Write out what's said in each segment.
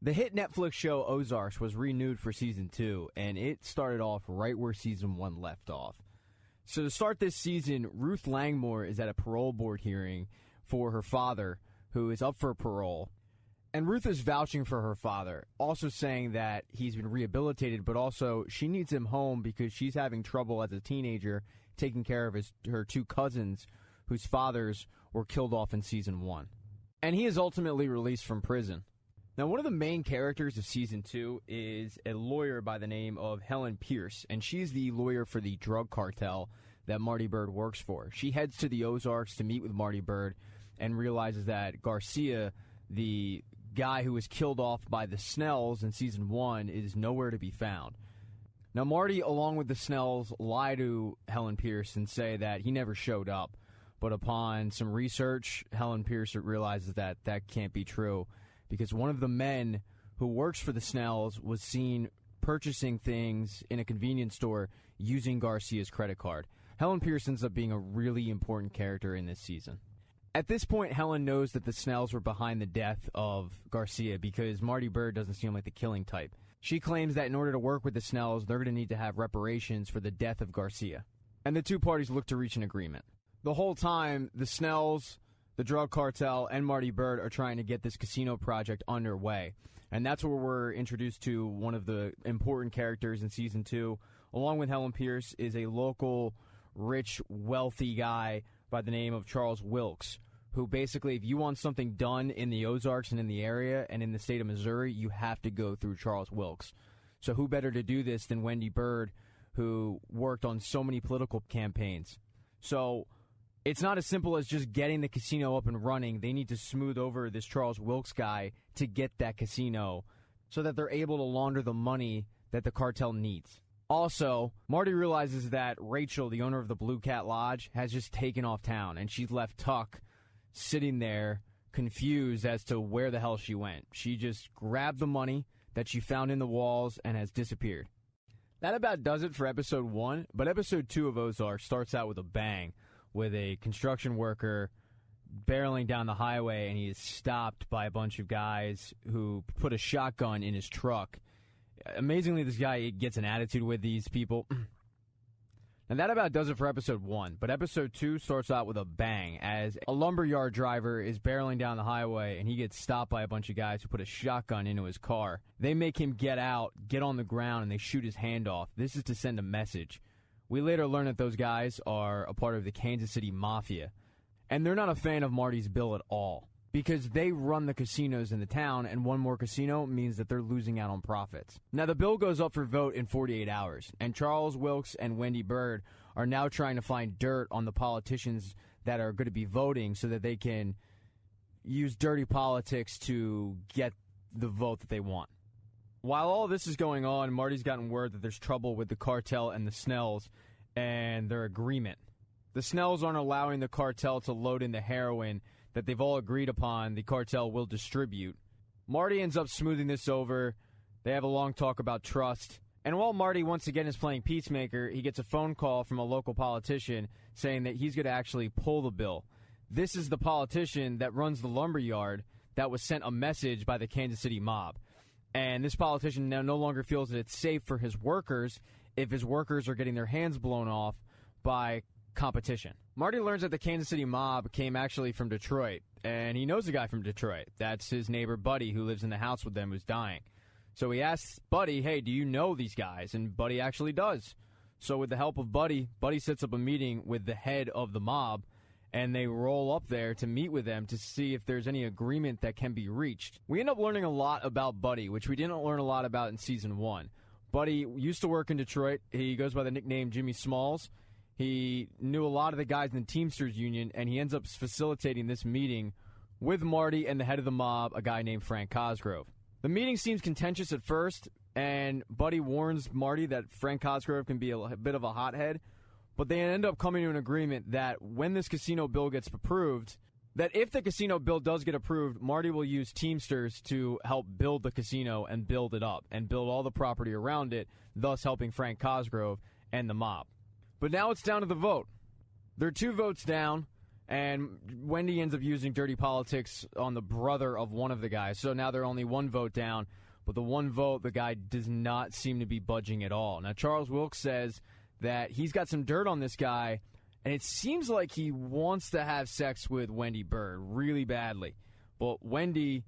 The hit Netflix show Ozark was renewed for season 2, and it started off right where season 1 left off. So to start this season, Ruth Langmore is at a parole board hearing for her father, who is up for parole. And Ruth is vouching for her father, also saying that he's been rehabilitated, but also she needs him home because she's having trouble as a teenager taking care of her 2 cousins whose fathers were killed off in season 1. And he is ultimately released from prison. Now, one of the main characters of Season 2 is a lawyer by the name of Helen Pierce, and she's the lawyer for the drug cartel that Marty Byrde works for. She heads to the Ozarks to meet with Marty Byrde and realizes that Garcia, the guy who was killed off by the Snells in Season 1, is nowhere to be found. Now, Marty, along with the Snells, lie to Helen Pierce and say that he never showed up. But upon some research, Helen Pierce realizes that that can't be true, because one of the men who works for the Snells was seen purchasing things in a convenience store using Garcia's credit card. Helen Pierce ends up being a really important character in this season. At this point, Helen knows that the Snells were behind the death of Garcia because Marty Byrde doesn't seem like the killing type. She claims that in order to work with the Snells, they're going to need to have reparations for the death of Garcia. And the 2 parties look to reach an agreement. The whole time, the Snells, the drug cartel, and Marty Byrde are trying to get this casino project underway. And that's where we're introduced to one of the important characters in Season 2. Along with Helen Pierce is a local, rich, wealthy guy by the name of Charles Wilkes, who basically, if you want something done in the Ozarks and in the area and in the state of Missouri, you have to go through Charles Wilkes. So who better to do this than Wendy Byrde, who worked on so many political campaigns? So it's not as simple as just getting the casino up and running. They need to smooth over this Charles Wilkes guy to get that casino so that they're able to launder the money that the cartel needs. Also, Marty realizes that Rachel, the owner of the Blue Cat Lodge, has just taken off town, and she's left Tuck sitting there confused as to where the hell she went. She just grabbed the money that she found in the walls and has disappeared. That about does it for Episode 1, but Episode 2 of Ozark starts out with a bang, with a construction worker barreling down the highway, and he is stopped by a bunch of guys who put a shotgun in his truck. Amazingly, this guy gets an attitude with these people. And that about does it for Episode 1, but Episode 2 starts out with a bang, as a lumberyard driver is barreling down the highway, and he gets stopped by a bunch of guys who put a shotgun into his car. They make him get out, get on the ground, and they shoot his hand off. This is to send a message. We later learn that those guys are a part of the Kansas City Mafia, and they're not a fan of Marty's bill at all, because they run the casinos in the town, and one more casino means that they're losing out on profits. Now, the bill goes up for vote in 48 hours, and Charles Wilkes and Wendy Byrde are now trying to find dirt on the politicians that are going to be voting so that they can use dirty politics to get the vote that they want. While all this is going on, Marty's gotten word that there's trouble with the cartel and the Snells and their agreement. The Snells aren't allowing the cartel to load in the heroin that they've all agreed upon the cartel will distribute. Marty ends up smoothing this over. They have a long talk about trust. And while Marty once again is playing peacemaker, he gets a phone call from a local politician saying that he's going to actually pull the bill. This is the politician that runs the lumberyard that was sent a message by the Kansas City mob. And this politician now no longer feels that it's safe for his workers if his workers are getting their hands blown off by competition. Marty learns that the Kansas City mob came actually from Detroit, and he knows a guy from Detroit. That's his neighbor Buddy, who lives in the house with them, who's dying. So he asks Buddy, hey, do you know these guys? And Buddy actually does. So with the help of Buddy, Buddy sets up a meeting with the head of the mob, and they roll up there to meet with them to see if there's any agreement that can be reached. We end up learning a lot about Buddy, which we didn't learn a lot about in Season 1. Buddy used to work in Detroit. He goes by the nickname Jimmy Smalls. He knew a lot of the guys in the Teamsters Union, and he ends up facilitating this meeting with Marty and the head of the mob, a guy named Frank Cosgrove. The meeting seems contentious at first, and Buddy warns Marty that Frank Cosgrove can be a bit of a hothead, but they end up coming to an agreement that when this casino bill gets approved, that if the casino bill does get approved, Marty will use Teamsters to help build the casino and build it up and build all the property around it, thus helping Frank Cosgrove and the mob. But now it's down to the vote. There are 2 votes down. And Wendy ends up using dirty politics on the brother of one of the guys. So now they're only one vote down. But the one vote, the guy does not seem to be budging at all. Now, Charles Wilkes says that he's got some dirt on this guy, and it seems like he wants to have sex with Wendy Bird really badly. But Wendy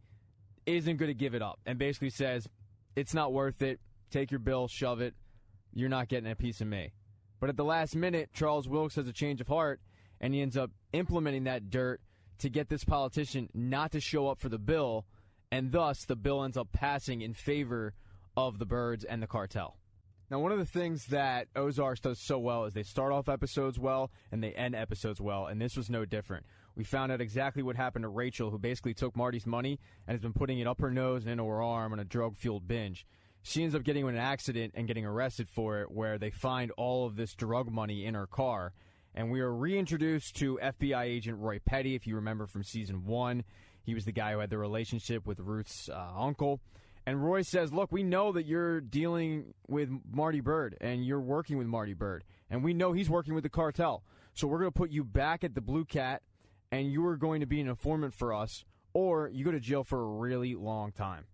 isn't going to give it up and basically says, it's not worth it. Take your bill, shove it. You're not getting a piece of me. But at the last minute, Charles Wilkes has a change of heart, and he ends up implementing that dirt to get this politician not to show up for the bill, and thus the bill ends up passing in favor of the Birds and the cartel. Now, one of the things that Ozark does so well is they start off episodes well and they end episodes well, and this was no different. We found out exactly what happened to Rachel, who basically took Marty's money and has been putting it up her nose and into her arm on a drug-fueled binge. She ends up getting in an accident and getting arrested for it, where they find all of this drug money in her car. And we are reintroduced to FBI agent Roy Petty, if you remember from season 1. He was the guy who had the relationship with Ruth's uncle. And Roy says, look, we know that you're dealing with Marty Bird and you're working with Marty Bird. And we know he's working with the cartel. So we're going to put you back at the Blue Cat and you are going to be an informant for us, or you go to jail for a really long time.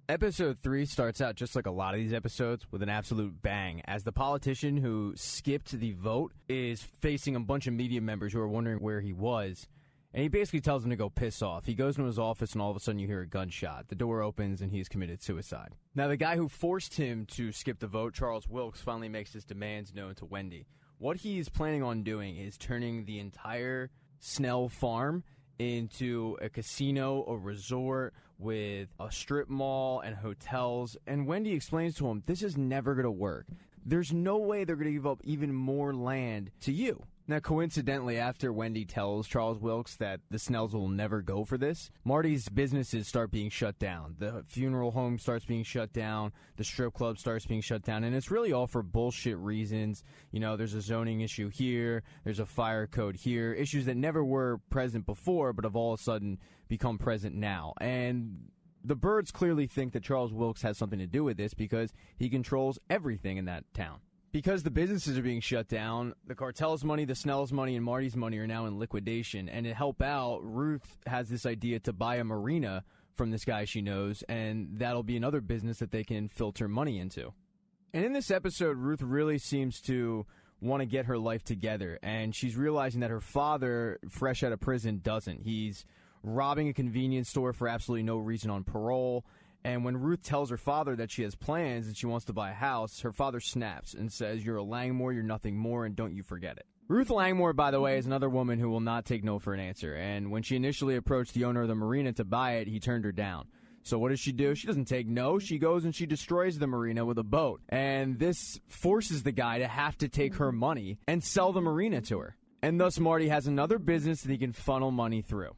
Episode 3 starts out just like a lot of these episodes with an absolute bang, as the politician who skipped the vote is facing a bunch of media members who are wondering where he was. And he basically tells them to go piss off. He goes into his office and all of a sudden you hear a gunshot. The door opens and he's committed suicide. Now, the guy who forced him to skip the vote, Charles Wilkes, finally makes his demands known to Wendy. What he's planning on doing is turning the entire Snell farm into a casino, a resort with a strip mall and hotels. And Wendy explains to him, this is never going to work. There's no way they're going to give up even more land to you. Now, coincidentally, after Wendy tells Charles Wilkes that the Snells will never go for this, Marty's businesses start being shut down. The funeral home starts being shut down. The strip club starts being shut down. And it's really all for bullshit reasons. You know, there's a zoning issue here. There's a fire code here. Issues that never were present before, but have all of a sudden become present now. And the Birds clearly think that Charles Wilkes has something to do with this because he controls everything in that town. Because the businesses are being shut down, the cartel's money, the Snell's money, and Marty's money are now in liquidation. And to help out, Ruth has this idea to buy a marina from this guy she knows, and that'll be another business that they can filter money into. And in this episode, Ruth really seems to want to get her life together, and she's realizing that her father, fresh out of prison, doesn't. He's robbing a convenience store for absolutely no reason on parole. And when Ruth tells her father that she has plans and she wants to buy a house, her father snaps and says, you're a Langmore, you're nothing more, and don't you forget it. Ruth Langmore, by the way, is another woman who will not take no for an answer. And when she initially approached the owner of the marina to buy it, he turned her down. So what does she do? She doesn't take no. She goes and she destroys the marina with a boat. And this forces the guy to have to take her money and sell the marina to her. And thus Marty has another business that he can funnel money through.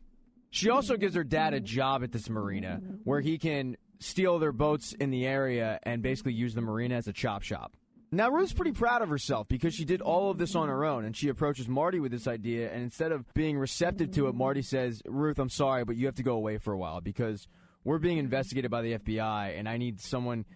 She also gives her dad a job at this marina where he can steal their boats in the area and basically use the marina as a chop shop. Now, Ruth's pretty proud of herself because she did all of this on her own, and she approaches Marty with this idea, and instead of being receptive to it, Marty says, Ruth, I'm sorry, but you have to go away for a while because we're being investigated by the FBI, and I need someone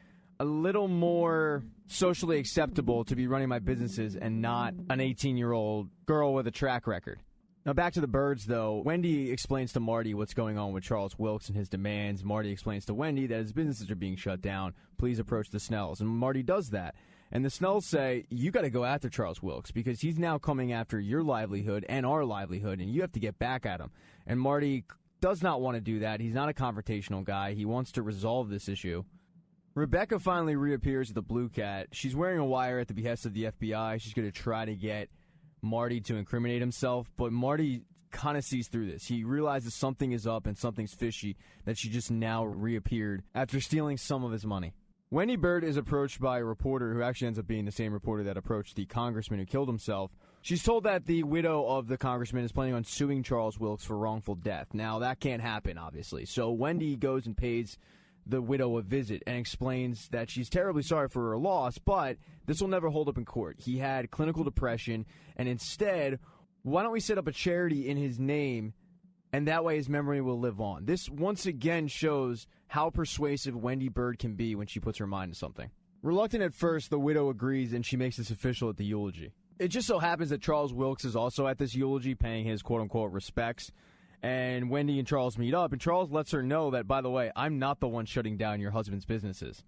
a little more socially acceptable to be running my businesses and not an 18-year-old girl with a track record. Now, back to the Birds, though. Wendy explains to Marty what's going on with Charles Wilkes and his demands. Marty explains to Wendy that his businesses are being shut down. Please approach the Snells. And Marty does that. And the Snells say, you got to go after Charles Wilkes because he's now coming after your livelihood and our livelihood, and you have to get back at him. And Marty does not want to do that. He's not a confrontational guy. He wants to resolve this issue. Rebecca finally reappears at the Blue Cat. She's wearing a wire at the behest of the FBI. She's going to try to get Marty to incriminate himself, but Marty kind of sees through this. He realizes something is up and something's fishy, that she just now reappeared after stealing some of his money. Wendy Bird is approached by a reporter who actually ends up being the same reporter that approached the congressman who killed himself. She's told that the widow of the congressman is planning on suing Charles Wilkes for wrongful death. Now, that can't happen, obviously. So Wendy goes and pays the widow a visit and explains that she's terribly sorry for her loss, but this will never hold up in court. He had clinical depression, and instead, why don't we set up a charity in his name, and that way his memory will live on. This once again shows how persuasive Wendy Bird can be when she puts her mind to something. Reluctant at first, the widow agrees, and she makes this official at the eulogy. It just so happens that Charles Wilkes is also at this eulogy paying his quote-unquote respects. And Wendy and Charles meet up, and Charles lets her know that, by the way, I'm not the one shutting down your husband's businesses.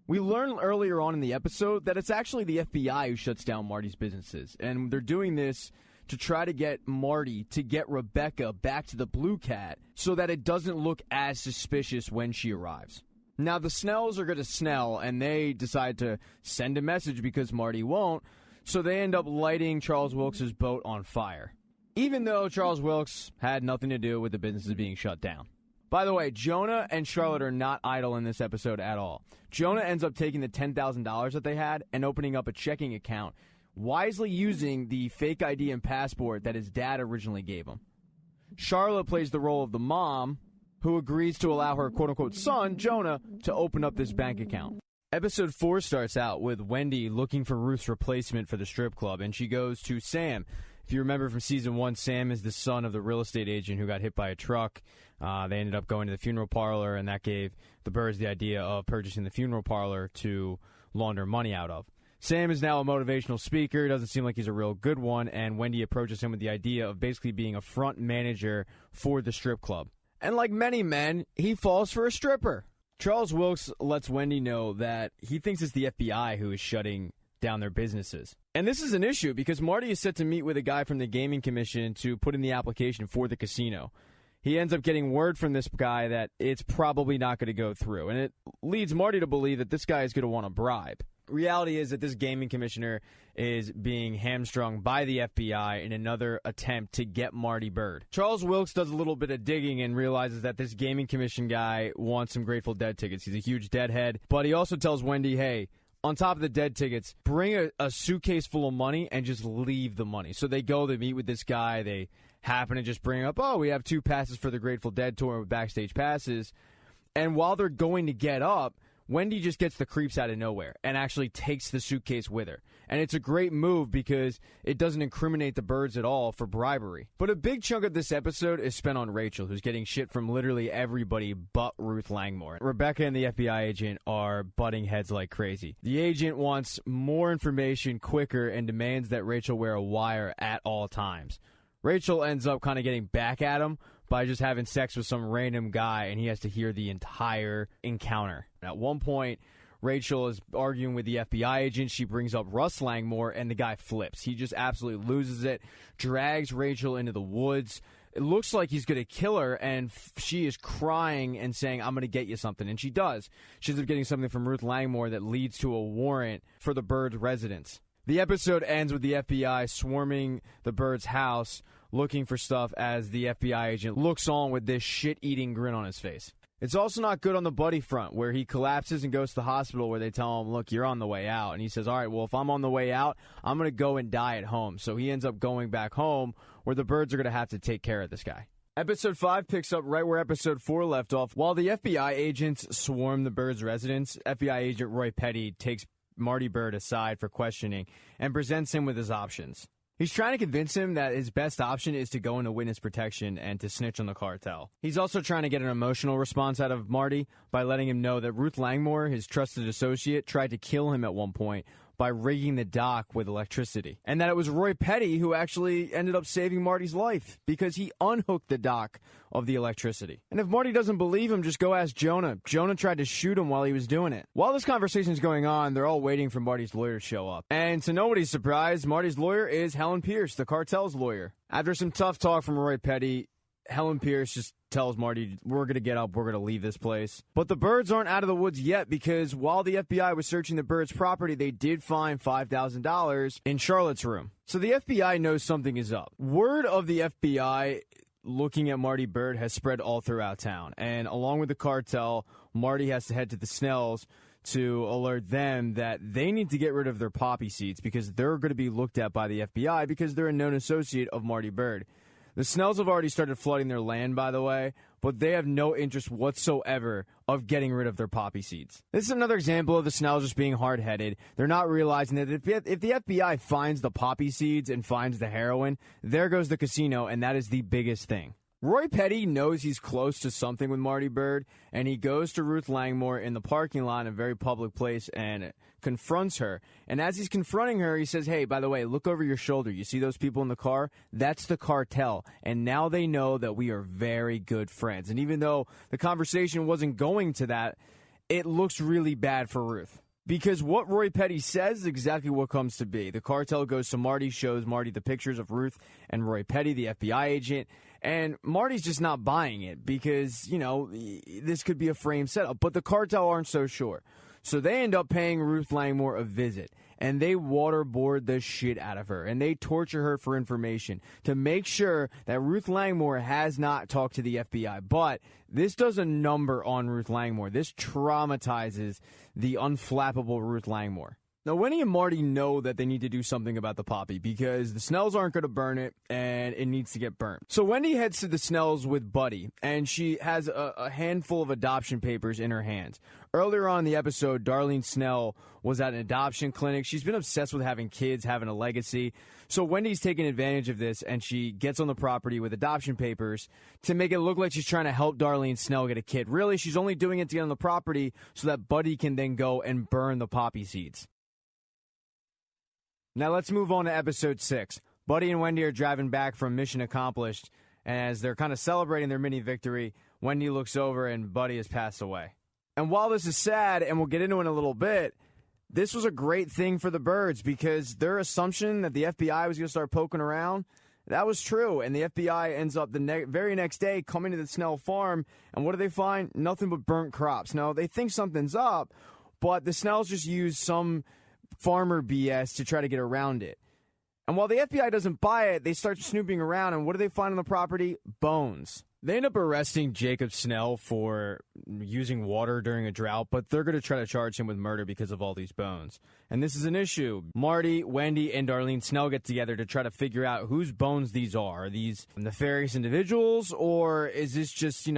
We learned earlier on in the episode that it's actually the FBI who shuts down Marty's businesses. And they're doing this to try to get Marty to get Rebecca back to the Blue Cat so that it doesn't look as suspicious when she arrives. Now, the Snells are going to Snell, and they decide to send a message because Marty won't, so they end up lighting Charles Wilkes' boat on fire, even though Charles Wilkes had nothing to do with the businesses being shut down. By the way, Jonah and Charlotte are not idle in this episode at all. Jonah ends up taking the $10,000 that they had and opening up a checking account, wisely using the fake ID and passport that his dad originally gave him. Charlotte plays the role of the mom, who agrees to allow her quote-unquote son, Jonah, to open up this bank account. Episode 4 starts out with Wendy looking for Ruth's replacement for the strip club, and she goes to Sam. If you remember from season 1, Sam is the son of the real estate agent who got hit by a truck. They ended up going to the funeral parlor, and that gave the Byrds the idea of purchasing the funeral parlor to launder money out of. Sam is now a motivational speaker. He doesn't seem like he's a real good one, and Wendy approaches him with the idea of basically being a front manager for the strip club. And like many men, he falls for a stripper. Charles Wilkes lets Wendy know that he thinks it's the FBI who is shutting down their businesses. And this is an issue because Marty is set to meet with a guy from the Gaming Commission to put in the application for the casino. He ends up getting word from this guy that it's probably not going to go through. And it leads Marty to believe that this guy is going to want a bribe. Reality is that this gaming commissioner is being hamstrung by the FBI in another attempt to get Marty Byrd. Charles Wilkes does a little bit of digging and realizes that this gaming commission guy wants some Grateful Dead tickets. He's a huge Deadhead, but he also tells Wendy, hey, on top of the Dead tickets, bring a suitcase full of money and just leave the money. So they go, they meet with this guy, they happen to just bring up, oh, we have 2 passes for the Grateful Dead tour with backstage passes. And while they're going to get up, Wendy just gets the creeps out of nowhere and actually takes the suitcase with her. And it's a great move because it doesn't incriminate the Byrds at all for bribery. But a big chunk of this episode is spent on Rachel, who's getting shit from literally everybody but Ruth Langmore. Rebecca and the FBI agent are butting heads like crazy. The agent wants more information quicker and demands that Rachel wear a wire at all times. Rachel ends up kind of getting back at him by just having sex with some random guy, and he has to hear the entire encounter. At one point, Rachel is arguing with the FBI agent. She brings up Russ Langmore, and the guy flips. He just absolutely loses it, drags Rachel into the woods. It looks like he's going to kill her, and she is crying and saying, I'm going to get you something. And she does. She ends up getting something from Ruth Langmore that leads to a warrant for the Byrds' residence. The episode ends with the FBI swarming the Byrds' house, looking for stuff as the FBI agent looks on with this shit-eating grin on his face. It's also not good on the Buddy front, where he collapses and goes to the hospital where they tell him, look, you're on the way out. And he says, all right, well, if I'm on the way out, I'm going to go and die at home. So he ends up going back home where the Byrds are going to have to take care of this guy. Episode 5 picks up right where Episode 4 left off. While the FBI agents swarm the Byrds' residence, FBI agent Roy Petty takes Marty Byrd aside for questioning and presents him with his options. He's trying to convince him that his best option is to go into witness protection and to snitch on the cartel. He's also trying to get an emotional response out of Marty by letting him know that Ruth Langmore, his trusted associate, tried to kill him at one point by rigging the dock with electricity. And that it was Roy Petty who actually ended up saving Marty's life because he unhooked the dock of the electricity. And if Marty doesn't believe him, just go ask Jonah. Jonah tried to shoot him while he was doing it. While this conversation is going on, they're all waiting for Marty's lawyer to show up. And to nobody's surprise, Marty's lawyer is Helen Pierce, the cartel's lawyer. After some tough talk from Roy Petty, Helen Pierce just tells Marty, we're going to get up, we're going to leave this place. But the Byrds aren't out of the woods yet because while the FBI was searching the Byrds' property, they did find $5,000 in Charlotte's room. So the FBI knows something is up. Word of the FBI looking at Marty Byrd has spread all throughout town. And along with the cartel, Marty has to head to the Snells to alert them that they need to get rid of their poppy seeds because they're going to be looked at by the FBI because they're a known associate of Marty Byrd. The Snells have already started flooding their land, by the way, but they have no interest whatsoever of getting rid of their poppy seeds. This is another example of the Snells just being hard-headed. They're not realizing that if the FBI finds the poppy seeds and finds the heroin, there goes the casino, and that is the biggest thing. Roy Petty knows he's close to something with Marty Byrde, and he goes to Ruth Langmore in the parking lot in a very public place and confronts her. And as he's confronting her, he says, hey, by the way, look over your shoulder. You see those people in the car? That's the cartel. And now they know that we are very good friends. And even though the conversation wasn't going to that, it looks really bad for Ruth. Because what Roy Petty says is exactly what comes to be. The cartel goes to Marty, shows Marty the pictures of Ruth and Roy Petty, the FBI agent, and Marty's just not buying it because, this could be a frame setup. But the cartel aren't so sure. So they end up paying Ruth Langmore a visit, and they waterboard the shit out of her, and they torture her for information to make sure that Ruth Langmore has not talked to the FBI. But this does a number on Ruth Langmore. This traumatizes the unflappable Ruth Langmore. Now, Wendy and Marty know that they need to do something about the poppy because the Snells aren't going to burn it, and it needs to get burnt. So Wendy heads to the Snells with Buddy, and she has a handful of adoption papers in her hands. Earlier on in the episode, Darlene Snell was at an adoption clinic. She's been obsessed with having kids, having a legacy. So Wendy's taking advantage of this, and she gets on the property with adoption papers to make it look like she's trying to help Darlene Snell get a kid. Really, she's only doing it to get on the property so that Buddy can then go and burn the poppy seeds. Now let's move on to episode 6. Buddy and Wendy are driving back from Mission Accomplished, and as they're kind of celebrating their mini victory, Wendy looks over and Buddy has passed away. And while this is sad, and we'll get into it in a little bit, this was a great thing for the Byrdes because their assumption that the FBI was going to start poking around, that was true. And the FBI ends up the very next day coming to the Snell farm, and what do they find? Nothing but burnt crops. Now, they think something's up, but the Snells just use some farmer BS to try to get around it. And while the FBI doesn't buy it, they start snooping around, and what do they find on the property? Bones. They end up arresting Jacob Snell for using water during a drought, but they're going to try to charge him with murder because of all these bones. And this is an issue. Marty, Wendy, and Darlene Snell get together to try to figure out whose bones these are. Are these nefarious individuals, or is this just,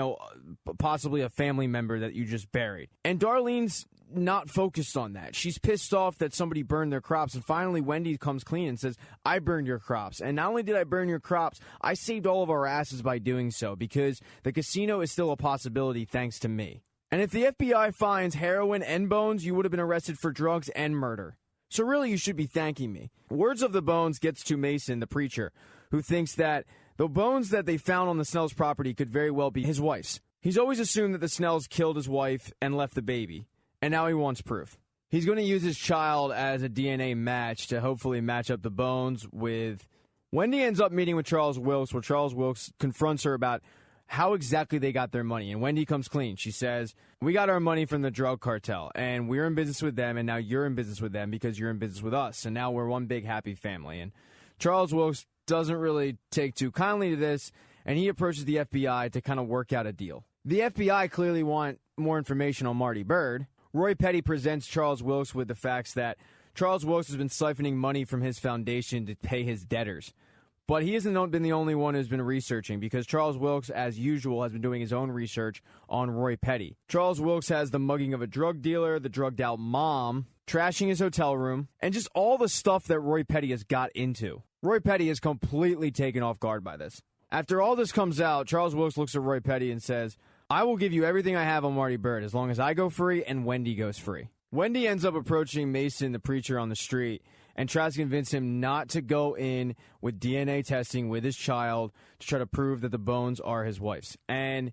possibly a family member that you just buried? And Darlene's not focused on that. She's pissed off that somebody burned their crops, and finally Wendy comes clean and says, I burned your crops. And not only did I burn your crops, I saved all of our asses by doing so because the casino is still a possibility thanks to me. And if the FBI finds heroin and bones, you would have been arrested for drugs and murder. So really, you should be thanking me. Words of the bones gets to Mason, the preacher, who thinks that the bones that they found on the Snell's property could very well be his wife's. He's always assumed that the Snells killed his wife and left the baby. And now he wants proof. He's going to use his child as a DNA match to hopefully match up the bones with... Wendy ends up meeting with Charles Wilkes, where Charles Wilkes confronts her about how exactly they got their money. And Wendy comes clean. She says, we got our money from the drug cartel, and we're in business with them, and now you're in business with them because you're in business with us. And now we're one big happy family. And Charles Wilkes doesn't really take too kindly to this, and he approaches the FBI to kind of work out a deal. The FBI clearly want more information on Marty Byrde. Roy Petty presents Charles Wilkes with the facts that Charles Wilkes has been siphoning money from his foundation to pay his debtors. But he hasn't been the only one who's been researching because Charles Wilkes, as usual, has been doing his own research on Roy Petty. Charles Wilkes has the mugging of a drug dealer, the drugged-out mom, trashing his hotel room, and just all the stuff that Roy Petty has got into. Roy Petty is completely taken off guard by this. After all this comes out, Charles Wilkes looks at Roy Petty and says, I will give you everything I have on Marty Byrde as long as I go free and Wendy goes free. Wendy ends up approaching Mason, the preacher, on the street and tries to convince him not to go in with DNA testing with his child to try to prove that the bones are his wife's. And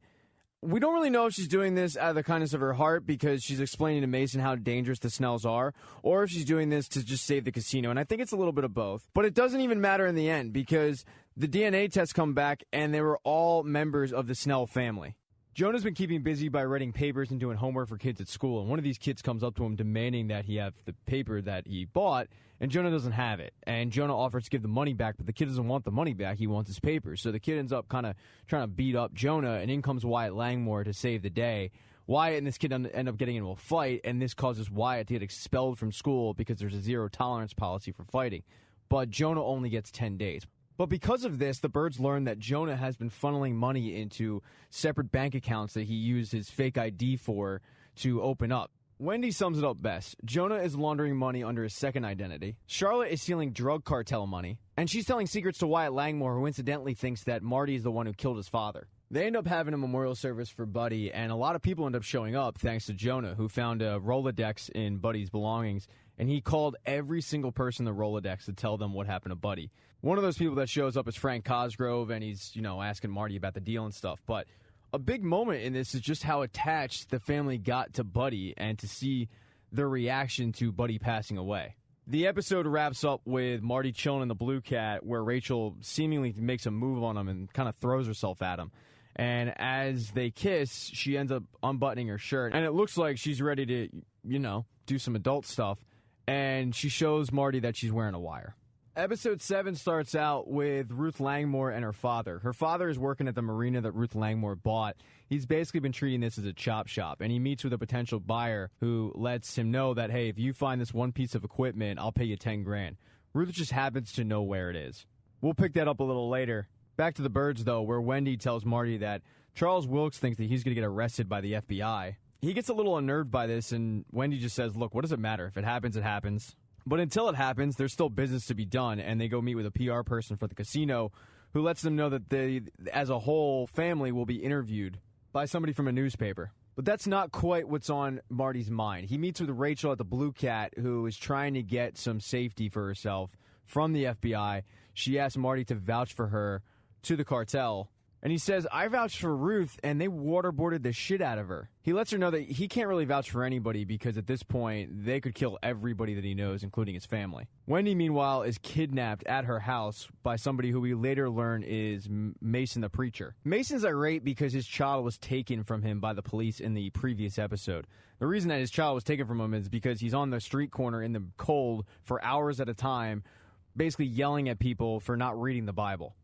we don't really know if she's doing this out of the kindness of her heart because she's explaining to Mason how dangerous the Snells are, or if she's doing this to just save the casino. And I think it's a little bit of both. But it doesn't even matter in the end because the DNA tests come back and they were all members of the Snell family. Jonah's been keeping busy by writing papers and doing homework for kids at school, and one of these kids comes up to him demanding that he have the paper that he bought, and Jonah doesn't have it. And Jonah offers to give the money back, but the kid doesn't want the money back. He wants his papers. So the kid ends up kind of trying to beat up Jonah, and in comes Wyatt Langmore to save the day. Wyatt and this kid end up getting into a fight, and this causes Wyatt to get expelled from school because there's a zero-tolerance policy for fighting. But Jonah only gets 10 days. But because of this, the Byrdes learn that Jonah has been funneling money into separate bank accounts that he used his fake ID for to open up. Wendy sums it up best. Jonah is laundering money under his second identity. Charlotte is stealing drug cartel money. And she's telling secrets to Wyatt Langmore, who incidentally thinks that Marty is the one who killed his father. They end up having a memorial service for Buddy, and a lot of people end up showing up thanks to Jonah, who found a Rolodex in Buddy's belongings, and he called every single person in the Rolodex to tell them what happened to Buddy. One of those people that shows up is Frank Cosgrove, and he's, asking Marty about the deal and stuff. But a big moment in this is just how attached the family got to Buddy and to see their reaction to Buddy passing away. The episode wraps up with Marty chilling in the Blue Cat, where Rachel seemingly makes a move on him and kind of throws herself at him. And as they kiss, she ends up unbuttoning her shirt, and it looks like she's ready to, do some adult stuff. And she shows Marty that she's wearing a wire. Episode 7 starts out with Ruth Langmore and her father. Her father is working at the marina that Ruth Langmore bought. He's basically been treating this as a chop shop, and he meets with a potential buyer who lets him know that, hey, if you find this one piece of equipment, I'll pay you $10,000. Ruth just happens to know where it is. We'll pick that up a little later. Back to the birds, though, where Wendy tells Marty that Charles Wilkes thinks that he's going to get arrested by the FBI. He gets a little unnerved by this, and Wendy just says, look, what does it matter? If it happens, it happens. But until it happens, there's still business to be done, and they go meet with a PR person for the casino who lets them know that they, as a whole family, will be interviewed by somebody from a newspaper. But that's not quite what's on Marty's mind. He meets with Rachel at the Blue Cat, who is trying to get some safety for herself from the FBI. She asks Marty to vouch for her to the cartel. And he says, I vouched for Ruth, and they waterboarded the shit out of her. He lets her know that he can't really vouch for anybody because at this point, they could kill everybody that he knows, including his family. Wendy, meanwhile, is kidnapped at her house by somebody who we later learn is Mason the preacher. Mason's irate because his child was taken from him by the police in the previous episode. The reason that his child was taken from him is because he's on the street corner in the cold for hours at a time, basically yelling at people for not reading the Bible.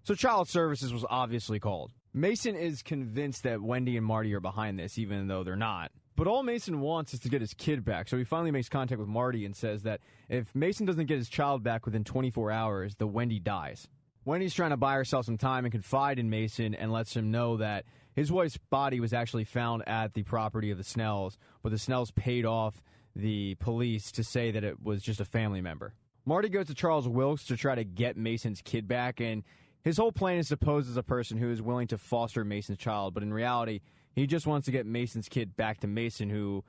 So Child Services was obviously called. Mason is convinced that Wendy and Marty are behind this, even though they're not. But all Mason wants is to get his kid back, so he finally makes contact with Marty and says that if Mason doesn't get his child back within 24 hours, the Wendy dies. Wendy's trying to buy herself some time and confide in Mason and lets him know that his wife's body was actually found at the property of the Snells, but the Snells paid off the police to say that it was just a family member. Marty goes to Charles Wilkes to try to get Mason's kid back, and his whole plan is to pose as a person who is willing to foster Mason's child, but in reality, he just wants to get Mason's kid back to Mason, who,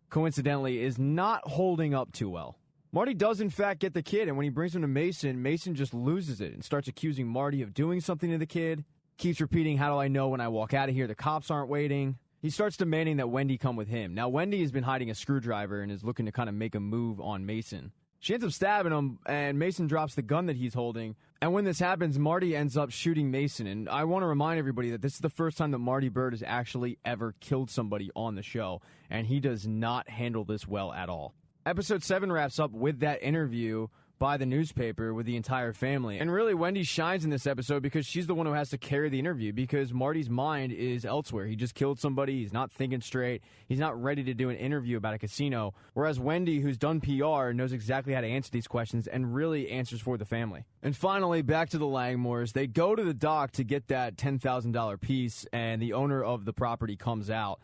coincidentally, is not holding up too well. Marty does, in fact, get the kid, and when he brings him to Mason, Mason just loses it and starts accusing Marty of doing something to the kid, keeps repeating, how do I know when I walk out of here the cops aren't waiting? He starts demanding that Wendy come with him. Now, Wendy has been hiding a screwdriver and is looking to kind of make a move on Mason. She ends up stabbing him, and Mason drops the gun that he's holding. And when this happens, Marty ends up shooting Mason. And I want to remind everybody that this is the first time that Marty Byrde has actually ever killed somebody on the show. And he does not handle this well at all. Episode 7 wraps up with that interview by the newspaper with the entire family. And really, Wendy shines in this episode because she's the one who has to carry the interview because Marty's mind is elsewhere. He just killed somebody. He's not thinking straight. He's not ready to do an interview about a casino. Whereas Wendy, who's done PR, knows exactly how to answer these questions and really answers for the family. And finally, back to the Langmores. They go to the dock to get that $10,000 piece, and the owner of the property comes out.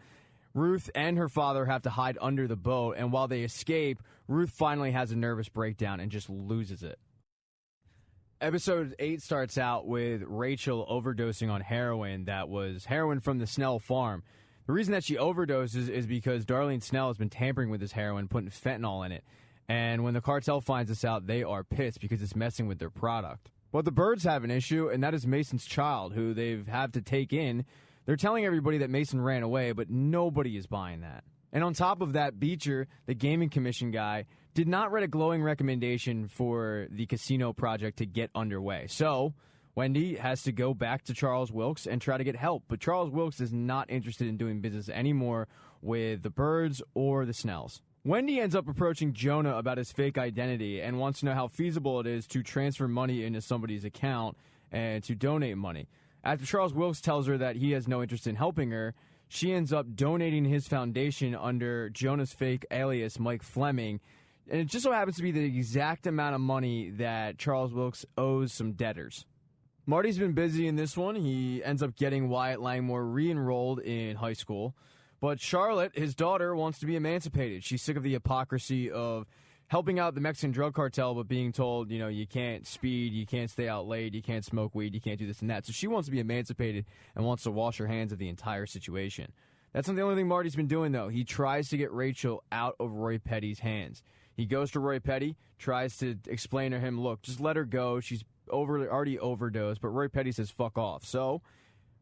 Ruth and her father have to hide under the boat, and while they escape, Ruth finally has a nervous breakdown and just loses it. Episode 8 starts out with Rachel overdosing on heroin that was heroin from the Snell farm. The reason that she overdoses is because Darlene Snell has been tampering with this heroin, putting fentanyl in it. And when the cartel finds this out, they are pissed because it's messing with their product. But the Byrdes have an issue, and that is Mason's child, who they have to take in. They're telling everybody that Mason ran away, but nobody is buying that. And on top of that, Beecher, the gaming commission guy, did not write a glowing recommendation for the casino project to get underway. So Wendy has to go back to Charles Wilkes and try to get help. But Charles Wilkes is not interested in doing business anymore with the Byrdes or the Snells. Wendy ends up approaching Jonah about his fake identity and wants to know how feasible it is to transfer money into somebody's account and to donate money. After Charles Wilkes tells her that he has no interest in helping her, she ends up donating his foundation under Jonah's fake alias, Mike Fleming. And it just so happens to be the exact amount of money that Charles Wilkes owes some debtors. Marty's been busy in this one. He ends up getting Wyatt Langmore re-enrolled in high school. But Charlotte, his daughter, wants to be emancipated. She's sick of the hypocrisy of helping out the Mexican drug cartel, but being told, you can't speed, you can't stay out late, you can't smoke weed, you can't do this and that. So she wants to be emancipated and wants to wash her hands of the entire situation. That's not the only thing Marty's been doing, though. He tries to get Rachel out of Roy Petty's hands. He goes to Roy Petty, tries to explain to him, look, just let her go. She's already overdosed, but Roy Petty says, fuck off. So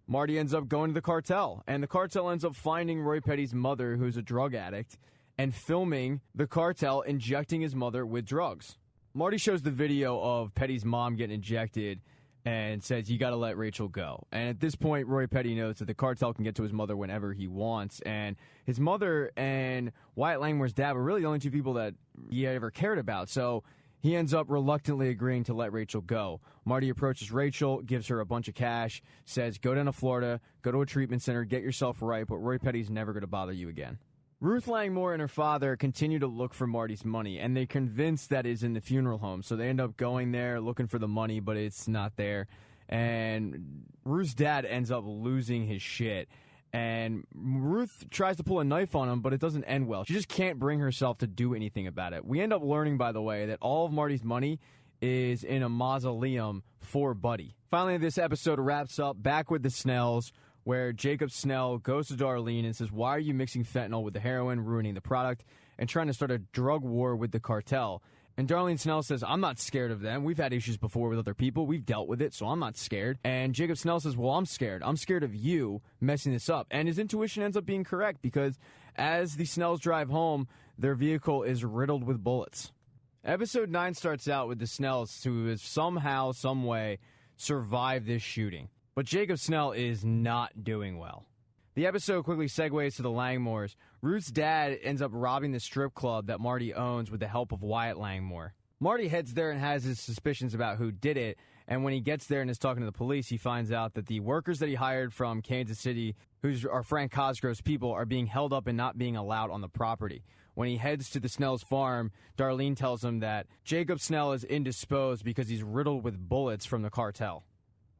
Marty ends up going to the cartel, and the cartel ends up finding Roy Petty's mother, who's a drug addict, and filming the cartel injecting his mother with drugs. Marty shows the video of Petty's mom getting injected and says, you got to let Rachel go. And at this point, Roy Petty knows that the cartel can get to his mother whenever he wants. And his mother and Wyatt Langmore's dad were really the only two people that he ever cared about. So he ends up reluctantly agreeing to let Rachel go. Marty approaches Rachel, gives her a bunch of cash, says, go down to Florida, go to a treatment center, get yourself right, but Roy Petty's never going to bother you again. Ruth Langmore and her father continue to look for Marty's money, and they're convinced that it's in the funeral home. So they end up going there looking for the money, but it's not there. And Ruth's dad ends up losing his shit. And Ruth tries to pull a knife on him, but it doesn't end well. She just can't bring herself to do anything about it. We end up learning, by the way, that all of Marty's money is in a mausoleum for Buddy. Finally, this episode wraps up back with the Snells, where Jacob Snell goes to Darlene and says, why are you mixing fentanyl with the heroin, ruining the product, and trying to start a drug war with the cartel? And Darlene Snell says, I'm not scared of them. We've had issues before with other people. We've dealt with it, so I'm not scared. And Jacob Snell says, well, I'm scared. I'm scared of you messing this up. And his intuition ends up being correct, because as the Snells drive home, their vehicle is riddled with bullets. Episode 9 starts out with the Snells, who has somehow, some way, survived this shooting. But Jacob Snell is not doing well. The episode quickly segues to the Langmores. Ruth's dad ends up robbing the strip club that Marty owns with the help of Wyatt Langmore. Marty heads there and has his suspicions about who did it, and when he gets there and is talking to the police, he finds out that the workers that he hired from Kansas City, who are Frank Cosgrove's people, are being held up and not being allowed on the property. When he heads to the Snell's farm, Darlene tells him that Jacob Snell is indisposed because he's riddled with bullets from the cartel.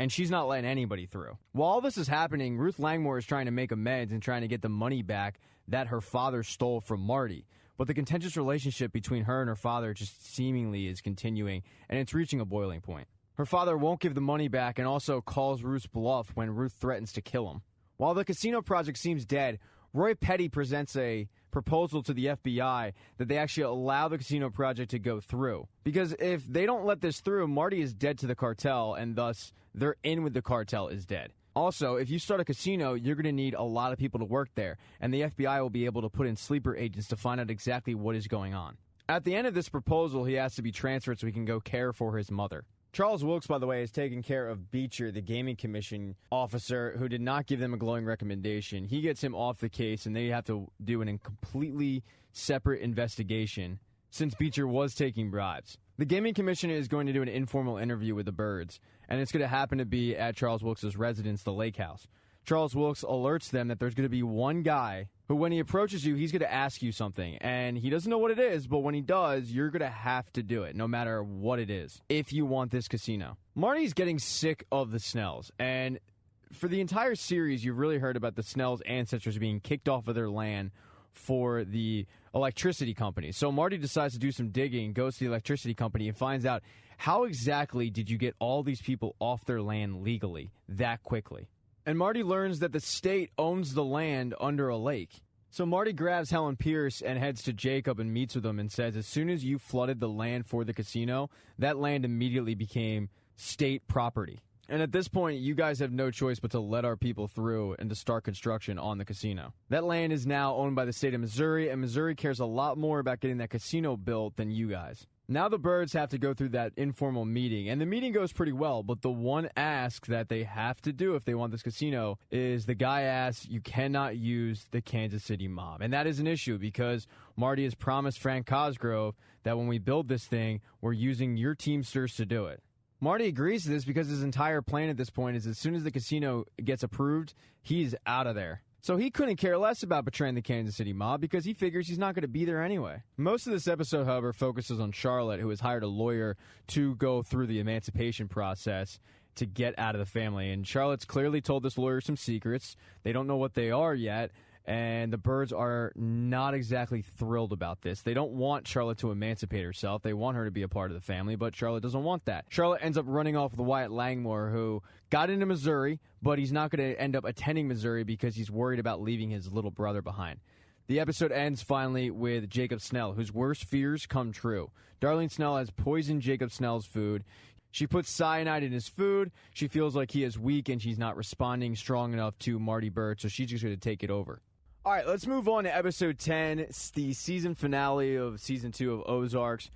And she's not letting anybody through. While all this is happening, Ruth Langmore is trying to make amends and trying to get the money back that her father stole from Marty. But the contentious relationship between her and her father just seemingly is continuing, and it's reaching a boiling point. Her father won't give the money back and also calls Ruth's bluff when Ruth threatens to kill him. While the casino project seems dead, Roy Petty presents a proposal to the FBI that they actually allow the casino project to go through. Because if they don't let this through, Marty is dead to the cartel, and thus their in with the cartel is dead. Also, if you start a casino, you're going to need a lot of people to work there, and the FBI will be able to put in sleeper agents to find out exactly what is going on. At the end of this proposal, he has to be transferred so he can go care for his mother. Charles Wilkes, by the way, is taking care of Beecher, the Gaming Commission officer, who did not give them a glowing recommendation. He gets him off the case, and they have to do a completely separate investigation since Beecher was taking bribes. The Gaming Commission is going to do an informal interview with the Birds, and it's going to happen to be at Charles Wilkes' residence, the Lake House. Charles Wilkes alerts them that there's going to be one guy who, when he approaches you, he's going to ask you something, and he doesn't know what it is, but when he does, you're going to have to do it, no matter what it is, if you want this casino. Marty's getting sick of the Snells, and for the entire series, you've really heard about the Snells' ancestors being kicked off of their land for the electricity company. So Marty decides to do some digging, goes to the electricity company, and finds out, how exactly did you get all these people off their land legally that quickly? And Marty learns that the state owns the land under a lake. So Marty grabs Helen Pierce and heads to Jacob and meets with him and says, as soon as you flooded the land for the casino, that land immediately became state property. And at this point, you guys have no choice but to let our people through and to start construction on the casino. That land is now owned by the state of Missouri, and Missouri cares a lot more about getting that casino built than you guys. Now the Birds have to go through that informal meeting, and the meeting goes pretty well, but the one ask that they have to do if they want this casino is the guy asks, you cannot use the Kansas City mob. And that is an issue because Marty has promised Frank Cosgrove that when we build this thing, we're using your Teamsters to do it. Marty agrees to this because his entire plan at this point is as soon as the casino gets approved, he's out of there. So he couldn't care less about betraying the Kansas City mob because he figures he's not going to be there anyway. Most of this episode, however, focuses on Charlotte, who has hired a lawyer to go through the emancipation process to get out of the family. And Charlotte's clearly told this lawyer some secrets. They don't know what they are yet. And the Byrdes are not exactly thrilled about this. They don't want Charlotte to emancipate herself. They want her to be a part of the family, but Charlotte doesn't want that. Charlotte ends up running off with Wyatt Langmore, who got into Missouri, but he's not going to end up attending Missouri because he's worried about leaving his little brother behind. The episode ends finally with Jacob Snell, whose worst fears come true. Darlene Snell has poisoned Jacob Snell's food. She puts cyanide in his food. She feels like he is weak and she's not responding strong enough to Marty Byrde, so she's just going to take it over. All right, let's move on to episode 10. It's the season finale of season 2 of Ozarks,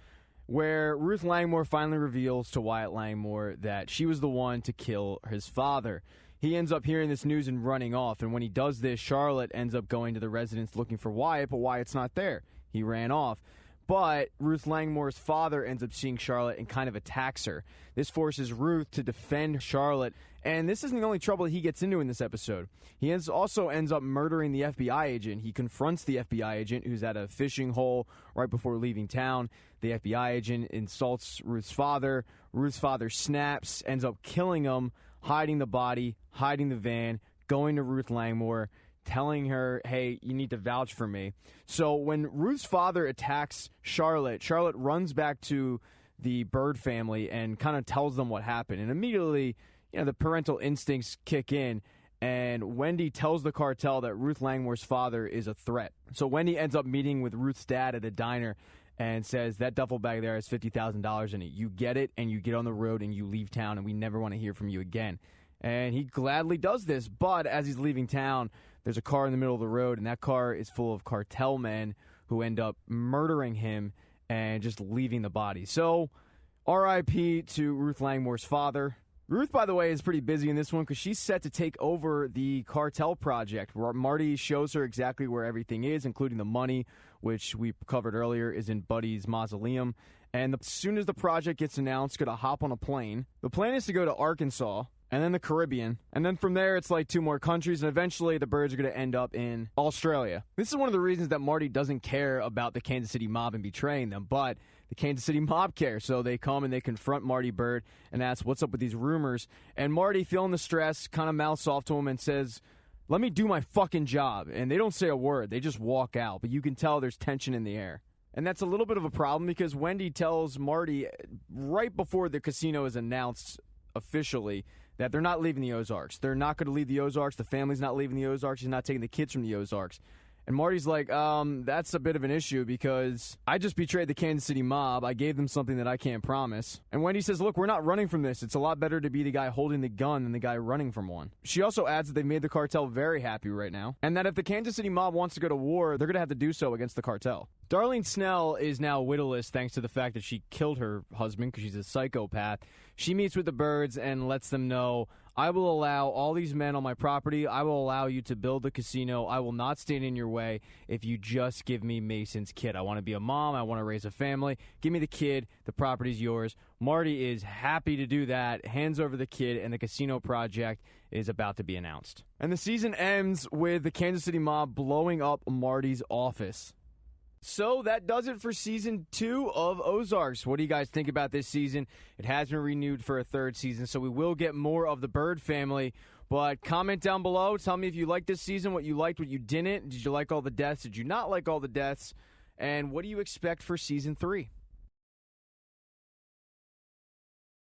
where Ruth Langmore finally reveals to Wyatt Langmore that she was the one to kill his father. He ends up hearing this news and running off, and when he does this, Charlotte ends up going to the residence looking for Wyatt, but Wyatt's not there. He ran off. But Ruth Langmore's father ends up seeing Charlotte and kind of attacks her. This forces Ruth to defend Charlotte, and this isn't the only trouble he gets into in this episode. He also ends up murdering the FBI agent. He confronts the FBI agent, who's at a fishing hole right before leaving town. The FBI agent insults Ruth's father. Ruth's father snaps, ends up killing him, hiding the body, hiding the van, going to Ruth Langmore, telling her, hey, you need to vouch for me. So when Ruth's father attacks Charlotte, Charlotte runs back to the Byrde family and kind of tells them what happened. And immediately, the parental instincts kick in, and Wendy tells the cartel that Ruth Langmore's father is a threat. So Wendy ends up meeting with Ruth's dad at a diner and says, that duffel bag there has $50,000 in it. You get it, and you get on the road, and you leave town, and we never want to hear from you again. And he gladly does this, but as he's leaving town, there's a car in the middle of the road, and that car is full of cartel men who end up murdering him and just leaving the body. So, R.I.P. to Ruth Langmore's father. Ruth, by the way, is pretty busy in this one because she's set to take over the cartel project. Marty shows her exactly where everything is, including the money, which we covered earlier is in Buddy's mausoleum. And as soon as the project gets announced, going to hop on a plane. The plan is to go to Arkansas, and then the Caribbean. And then from there, it's like 2 more countries, and eventually the Byrdes are going to end up in Australia. This is one of the reasons that Marty doesn't care about the Kansas City mob and betraying them, but the Kansas City mob cares. So they come and they confront Marty Byrde and ask, what's up with these rumors? And Marty, feeling the stress, kind of mouths off to him and says, let me do my fucking job. And they don't say a word. They just walk out. But you can tell there's tension in the air. And that's a little bit of a problem because Wendy tells Marty right before the casino is announced officially that they're not leaving the Ozarks. They're not going to leave the Ozarks. The family's not leaving the Ozarks. He's not taking the kids from the Ozarks. And Marty's like, that's a bit of an issue because I just betrayed the Kansas City mob. I gave them something that I can't promise. And Wendy says, look, we're not running from this. It's a lot better to be the guy holding the gun than the guy running from one. She also adds that they made the cartel very happy right now, and that if the Kansas City mob wants to go to war, they're going to have to do so against the cartel. Darlene Snell is now widowless thanks to the fact that she killed her husband because she's a psychopath. She meets with the Byrdes and lets them know, I will allow all these men on my property. I will allow you to build the casino. I will not stand in your way if you just give me Mason's kid. I want to be a mom. I want to raise a family. Give me the kid. The property's yours. Marty is happy to do that, hands over the kid, and the casino project is about to be announced. And the season ends with the Kansas City mob blowing up Marty's office. So that does it for season 2 of Ozarks. What do you guys think about this season? It has been renewed for a 3rd season, so we will get more of the Byrde family. But comment down below. Tell me if you liked this season, what you liked, what you didn't. Did you like all the deaths? Did you not like all the deaths? And what do you expect for season 3?